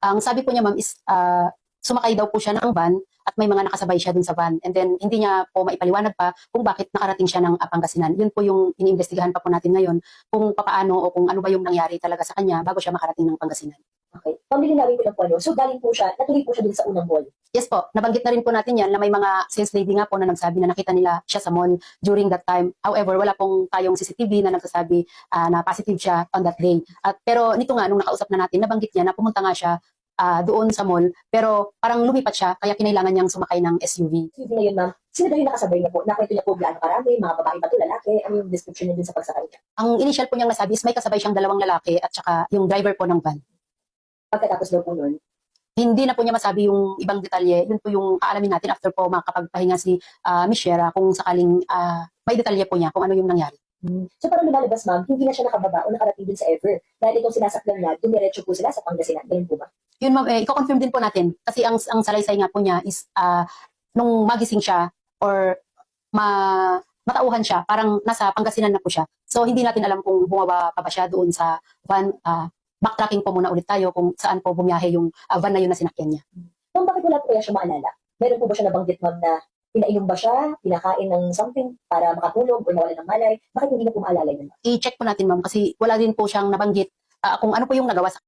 Ang sabi po niya ma'am is sumakay daw po siya ng van at may mga nakasabay siya dun sa van. And then hindi niya po maipaliwanag pa kung bakit nakarating siya ng Pangasinan. Yun po yung iniimbestigahan pa po natin ngayon kung papaano o kung ano ba yung nangyari talaga sa kanya bago siya makarating ng Pangasinan. Okay. Pamilinawin ko lang po ano. So galing po siya, natuloy po siya dun sa unang mall. Yes po, nabanggit na rin po natin yan na may mga sales lady nga po na nagsabi na nakita nila siya sa mall during that time. However, wala pong tayong CCTV na nagsasabi na positive siya on that day. Pero nito nga, nung nakausap na natin, nabanggit niya na pumunta nga siya doon sa mall, pero parang lumipat siya, kaya kinailangan niyang sumakay ng SUV. SUV na yun, ma'am. Sino daw yung nakasabay niya po? Nakwento niya po gaano karami, mga babae ba to, lalaki? Ano yung description niya dun sa pagsakay niya? Ang initial po niyang nasabi is may kasabay siyang 2 lalaki at saka yung driver po ng van. Pagkatapos daw po nun, Hindi na po niya masabi yung ibang detalye. Yun po yung aalamin natin after po makapagpahinga si Miss Shera kung sakaling may detalye po niya kung ano yung nangyari. So parang lumalabas, ma'am, hindi na siya nakababa o nakarating dun sa ever. Dahil itong sinasakyan niya, dumiretso po sila sa Pangasinan. Ganun po ba? Yun ma'am, i-confirm din po natin kasi ang salaysay nga po niya is nung magising siya or matauhan siya, parang nasa Pangasinan na po siya. So hindi natin alam kung bumaba pa ba siya doon sa van. Backtracking po muna ulit tayo kung saan po bumiyahe yung van na yun na sinakyan niya. Ma'am, bakit wala po kaya siya maalala? Meron po ba siya nabanggit, ma'am, na pinainom ba siya, pinakain ng something para makatulog o nawala ng malay? Bakit hindi na po maalala yun? I-check po natin ma'am kasi wala din po siyang nabanggit kung ano po yung nagawa sa